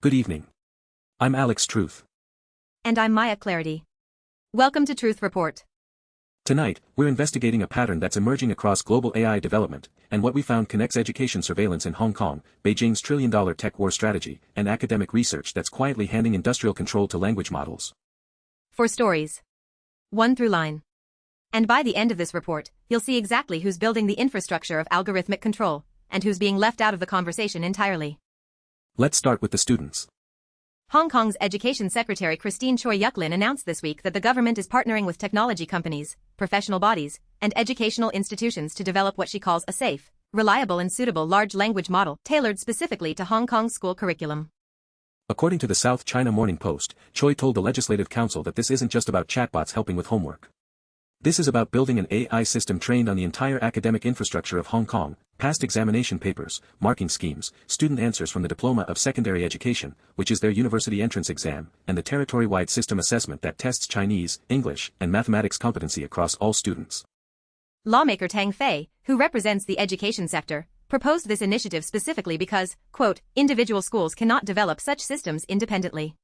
Good evening. I'm Alex Truth. And I'm Maya Clarity. Welcome to Truth Report. Tonight, we're investigating a pattern that's emerging across global AI development, and what we found connects education surveillance in Hong Kong, Beijing's trillion-dollar tech war strategy, and academic research that's quietly handing industrial control to language models. 4 stories. 1 through line. And by the end of this report, you'll see exactly who's building the infrastructure of algorithmic control, and who's being left out of the conversation entirely. Let's start with the students. Hong Kong's Education Secretary Christine Choi Yuklin announced this week that the government is partnering with technology companies, professional bodies, and educational institutions to develop what she calls a safe, reliable and suitable large language model tailored specifically to Hong Kong's school curriculum. According to the South China Morning Post, Choi told the Legislative Council that this isn't just about chatbots helping with homework. This is about building an AI system trained on the entire academic infrastructure of Hong Kong, past examination papers, marking schemes, student answers from the Diploma of Secondary Education, which is their university entrance exam, and the territory-wide system assessment that tests Chinese, English, and mathematics competency across all students. Lawmaker Tang Fei, who represents the education sector, proposed this initiative specifically because, quote, individual schools cannot develop such systems independently.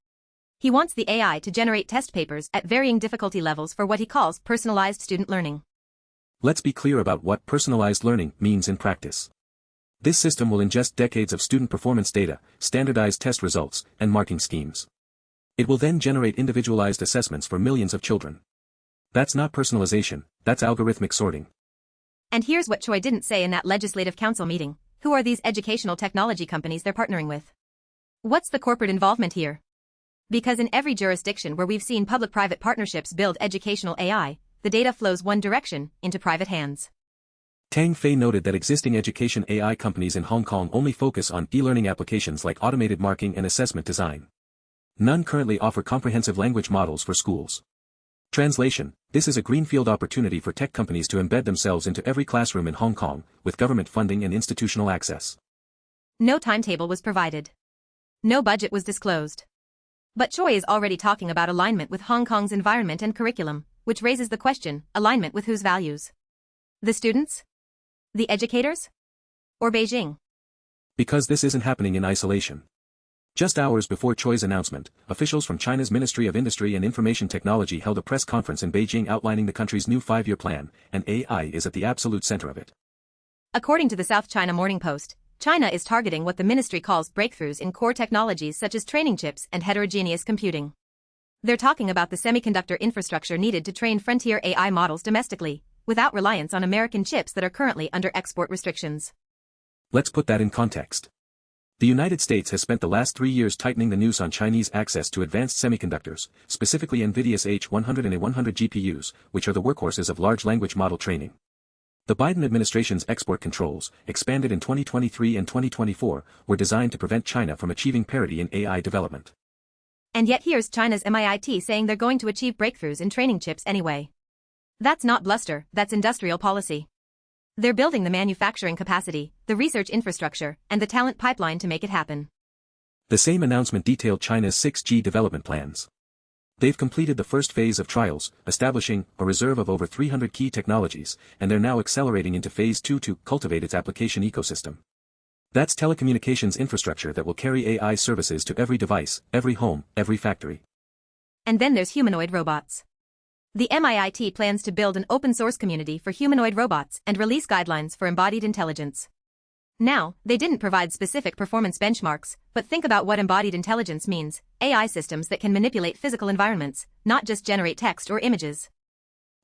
He wants the AI to generate test papers at varying difficulty levels for what he calls personalized student learning. Let's be clear about what personalized learning means in practice. This system will ingest decades of student performance data, standardized test results, and marking schemes. It will then generate individualized assessments for millions of children. That's not personalization, that's algorithmic sorting. And here's what Choi didn't say in that Legislative Council meeting. Who are these educational technology companies they're partnering with? What's the corporate involvement here? Because in every jurisdiction where we've seen public-private partnerships build educational AI, the data flows one direction, into private hands. Tang Fei noted that existing education AI companies in Hong Kong only focus on e-learning applications like automated marking and assessment design. None currently offer comprehensive language models for schools. Translation: this is a greenfield opportunity for tech companies to embed themselves into every classroom in Hong Kong, with government funding and institutional access. No timetable was provided. No budget was disclosed. But Choi is already talking about alignment with Hong Kong's environment and curriculum, which raises the question, alignment with whose values? The students? The educators? Or Beijing? Because this isn't happening in isolation. Just hours before Choi's announcement, officials from China's Ministry of Industry and Information Technology held a press conference in Beijing outlining the country's new 5-year plan, and AI is at the absolute center of it. According to the South China Morning Post, China is targeting what the ministry calls breakthroughs in core technologies such as training chips and heterogeneous computing. They're talking about the semiconductor infrastructure needed to train frontier AI models domestically, without reliance on American chips that are currently under export restrictions. Let's put that in context. The United States has spent the last 3 years tightening the noose on Chinese access to advanced semiconductors, specifically NVIDIA's H100 and A100 GPUs, which are the workhorses of large language model training. The Biden administration's export controls, expanded in 2023 and 2024, were designed to prevent China from achieving parity in AI development. And yet here's China's MIT saying they're going to achieve breakthroughs in training chips anyway. That's not bluster, that's industrial policy. They're building the manufacturing capacity, the research infrastructure, and the talent pipeline to make it happen. The same announcement detailed China's 6G development plans. They've completed the first phase of trials, establishing a reserve of over 300 key technologies, and they're now accelerating into phase 2 to cultivate its application ecosystem. That's telecommunications infrastructure that will carry AI services to every device, every home, every factory. And then there's humanoid robots. The MIT plans to build an open-source community for humanoid robots and release guidelines for embodied intelligence. Now, they didn't provide specific performance benchmarks, but think about what embodied intelligence means: AI systems that can manipulate physical environments, not just generate text or images.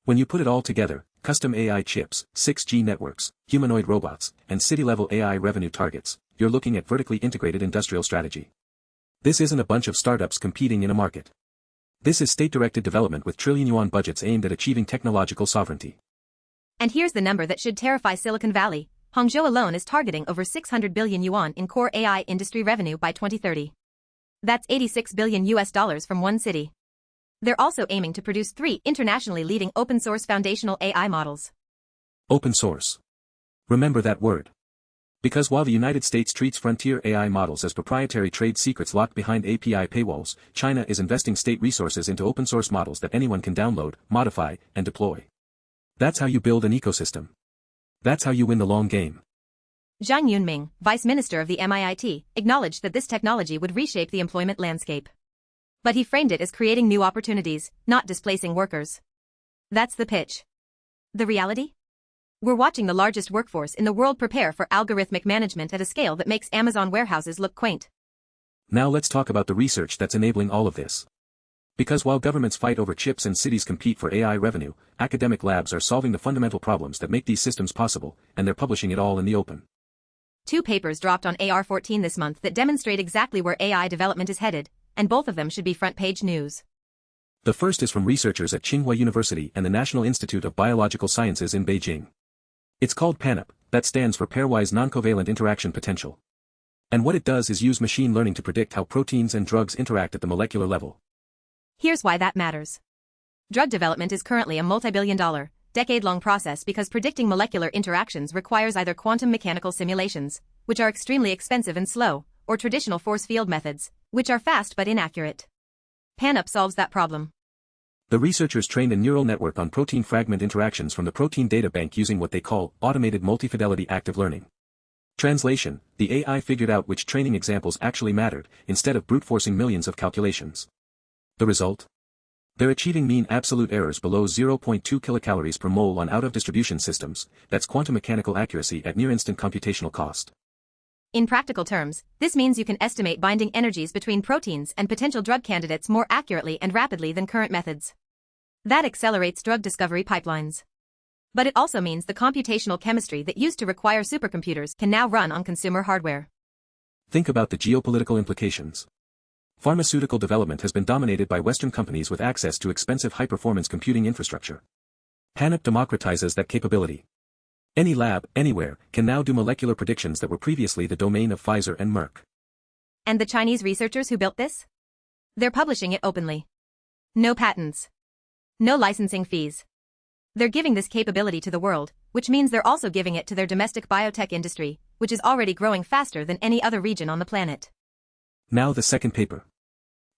When you put it all together, custom AI chips, 6G networks, humanoid robots, and city-level AI revenue targets, you're looking at vertically integrated industrial strategy. This isn't a bunch of startups competing in a market. This is state-directed development with trillion-yuan budgets aimed at achieving technological sovereignty. And here's the number that should terrify Silicon Valley. Hangzhou alone is targeting over 600 billion yuan in core AI industry revenue by 2030. That's $86 billion from one city. They're also aiming to produce 3 internationally leading open-source foundational AI models. Open source. Remember that word. Because while the United States treats frontier AI models as proprietary trade secrets locked behind API paywalls, China is investing state resources into open-source models that anyone can download, modify, and deploy. That's how you build an ecosystem. That's how you win the long game. Zhang Yunming, vice minister of the MIIT, acknowledged that this technology would reshape the employment landscape. But he framed it as creating new opportunities, not displacing workers. That's the pitch. The reality? We're watching the largest workforce in the world prepare for algorithmic management at a scale that makes Amazon warehouses look quaint. Now let's talk about the research that's enabling all of this. Because while governments fight over chips and cities compete for AI revenue, academic labs are solving the fundamental problems that make these systems possible, and they're publishing it all in the open. 2 papers dropped on AR14 this month that demonstrate exactly where AI development is headed, and both of them should be front-page news. The first is from researchers at Tsinghua University and the National Institute of Biological Sciences in Beijing. It's called PANUP, that stands for Pairwise Non-Covalent Interaction Potential. And what it does is use machine learning to predict how proteins and drugs interact at the molecular level. Here's why that matters. Drug development is currently a multi-billion-dollar, decade-long process because predicting molecular interactions requires either quantum mechanical simulations, which are extremely expensive and slow, or traditional force field methods, which are fast but inaccurate. PANUP solves that problem. The researchers trained a neural network on protein fragment interactions from the protein data bank using what they call automated multifidelity active learning. Translation: the AI figured out which training examples actually mattered, instead of brute-forcing millions of calculations. The result? They're achieving mean absolute errors below 0.2 kilocalories per mole on out-of-distribution systems. That's quantum mechanical accuracy at near-instant computational cost. In practical terms, this means you can estimate binding energies between proteins and potential drug candidates more accurately and rapidly than current methods. That accelerates drug discovery pipelines. But it also means the computational chemistry that used to require supercomputers can now run on consumer hardware. Think about the geopolitical implications. Pharmaceutical development has been dominated by Western companies with access to expensive high-performance computing infrastructure. PANUP democratizes that capability. Any lab, anywhere, can now do molecular predictions that were previously the domain of Pfizer and Merck. And the Chinese researchers who built this? They're publishing it openly. No patents. No licensing fees. They're giving this capability to the world, which means they're also giving it to their domestic biotech industry, which is already growing faster than any other region on the planet. Now the second paper.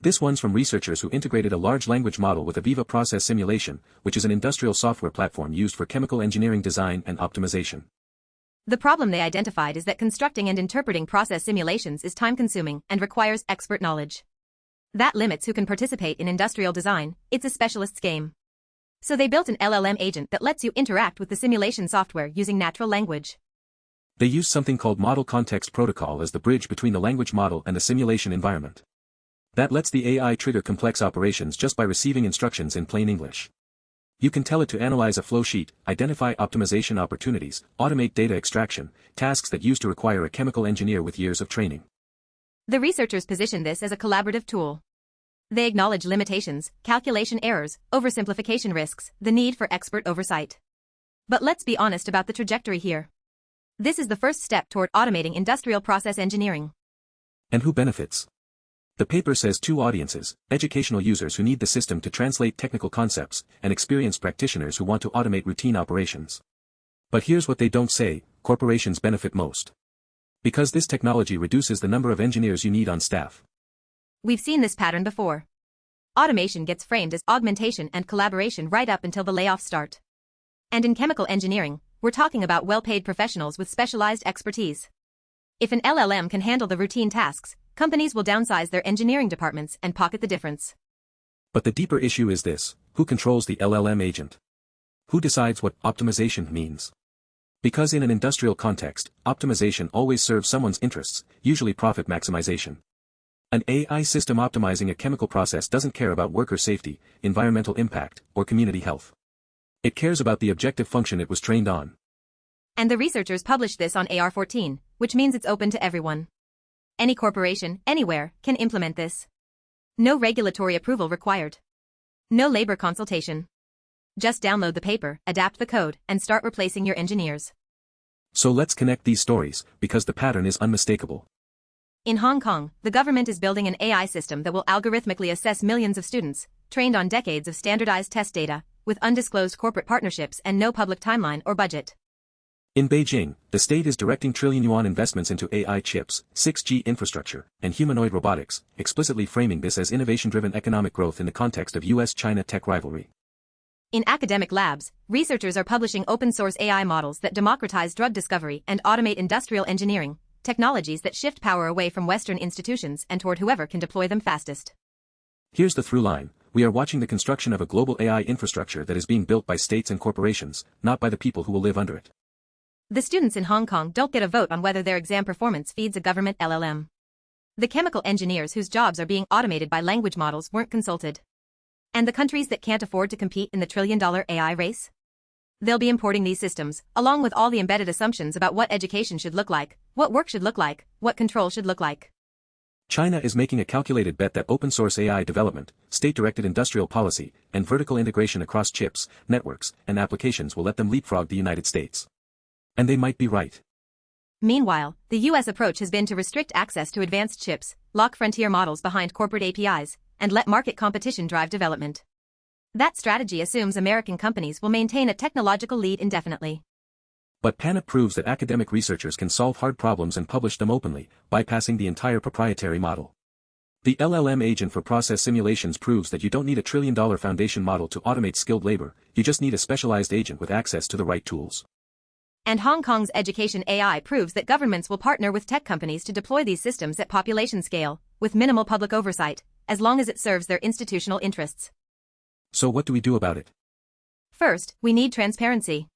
This one's from researchers who integrated a large language model with Aviva Process Simulation, which is an industrial software platform used for chemical engineering design and optimization. The problem they identified is that constructing and interpreting process simulations is time-consuming and requires expert knowledge. That limits who can participate in industrial design. It's a specialist's game. So they built an LLM agent that lets you interact with the simulation software using natural language. They used something called Model Context Protocol as the bridge between the language model and the simulation environment. That lets the AI trigger complex operations just by receiving instructions in plain English. You can tell it to analyze a flow sheet, identify optimization opportunities, automate data extraction, tasks that used to require a chemical engineer with years of training. The researchers position this as a collaborative tool. They acknowledge limitations, calculation errors, oversimplification risks, the need for expert oversight. But let's be honest about the trajectory here. This is the first step toward automating industrial process engineering. And who benefits? The paper says 2 audiences: educational users who need the system to translate technical concepts, and experienced practitioners who want to automate routine operations. But here's what they don't say: corporations benefit most. Because this technology reduces the number of engineers you need on staff. We've seen this pattern before. Automation gets framed as augmentation and collaboration right up until the layoffs start. And in chemical engineering, we're talking about well-paid professionals with specialized expertise. If an LLM can handle the routine tasks, companies will downsize their engineering departments and pocket the difference. But the deeper issue is this: who controls the LLM agent? Who decides what optimization means? Because in an industrial context, optimization always serves someone's interests, usually profit maximization. An AI system optimizing a chemical process doesn't care about worker safety, environmental impact, or community health. It cares about the objective function it was trained on. And the researchers published this on AR14, which means it's open to everyone. Any corporation, anywhere, can implement this. No regulatory approval required. No labor consultation. Just download the paper, adapt the code, and start replacing your engineers. So let's connect these stories, because the pattern is unmistakable. In Hong Kong, the government is building an AI system that will algorithmically assess millions of students, trained on decades of standardized test data, with undisclosed corporate partnerships and no public timeline or budget. In Beijing, the state is directing trillion-yuan investments into AI chips, 6G infrastructure, and humanoid robotics, explicitly framing this as innovation-driven economic growth in the context of US-China tech rivalry. In academic labs, researchers are publishing open-source AI models that democratize drug discovery and automate industrial engineering, technologies that shift power away from Western institutions and toward whoever can deploy them fastest. Here's the through line. We are watching the construction of a global AI infrastructure that is being built by states and corporations, not by the people who will live under it. The students in Hong Kong don't get a vote on whether their exam performance feeds a government LLM. The chemical engineers whose jobs are being automated by language models weren't consulted. And the countries that can't afford to compete in the trillion-dollar AI race? They'll be importing these systems, along with all the embedded assumptions about what education should look like, what work should look like, what control should look like. China is making a calculated bet that open-source AI development, state-directed industrial policy, and vertical integration across chips, networks, and applications will let them leapfrog the United States. And they might be right. Meanwhile, the US approach has been to restrict access to advanced chips, lock frontier models behind corporate APIs, and let market competition drive development. That strategy assumes American companies will maintain a technological lead indefinitely. But PANA proves that academic researchers can solve hard problems and publish them openly, bypassing the entire proprietary model. The LLM agent for process simulations proves that you don't need a trillion-dollar foundation model to automate skilled labor, you just need a specialized agent with access to the right tools. And Hong Kong's education AI proves that governments will partner with tech companies to deploy these systems at population scale, with minimal public oversight, as long as it serves their institutional interests. So what do we do about it? First, we need transparency.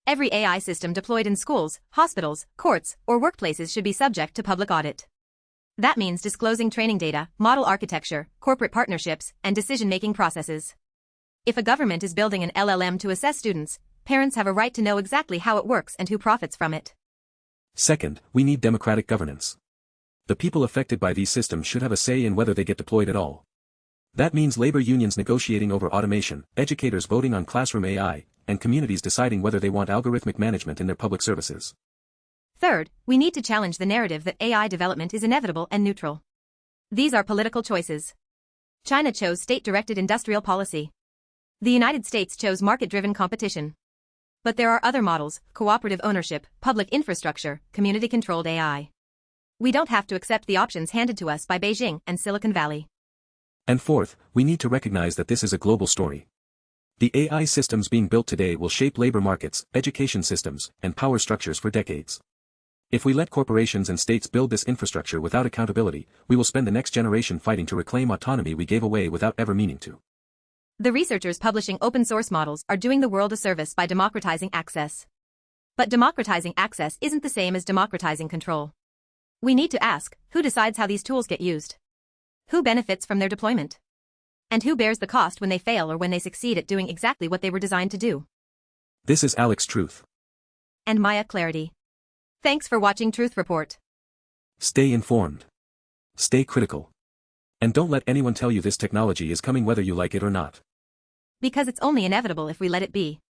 Every AI system deployed in schools, hospitals, courts, or workplaces should be subject to public audit. That means disclosing training data, model architecture, corporate partnerships, and decision-making processes. If a government is building an LLM to assess students, parents have a right to know exactly how it works and who profits from it. Second, we need democratic governance. The people affected by these systems should have a say in whether they get deployed at all. That means labor unions negotiating over automation, educators voting on classroom AI, and communities deciding whether they want algorithmic management in their public services. Third, we need to challenge the narrative that AI development is inevitable and neutral. These are political choices. China chose state-directed industrial policy. The United States chose market-driven competition. But there are other models: cooperative ownership, public infrastructure, community-controlled AI. We don't have to accept the options handed to us by Beijing and Silicon Valley. And fourth, we need to recognize that this is a global story. The AI systems being built today will shape labor markets, education systems, and power structures for decades. If we let corporations and states build this infrastructure without accountability, we will spend the next generation fighting to reclaim autonomy we gave away without ever meaning to. The researchers publishing open-source models are doing the world a service by democratizing access. But democratizing access isn't the same as democratizing control. We need to ask, who decides how these tools get used? Who benefits from their deployment? And who bears the cost when they fail or when they succeed at doing exactly what they were designed to do? This is Alex Truth. And Maya Clarity. Thanks for watching Truth Report. Stay informed. Stay critical. And don't let anyone tell you this technology is coming whether you like it or not. Because it's only inevitable if we let it be.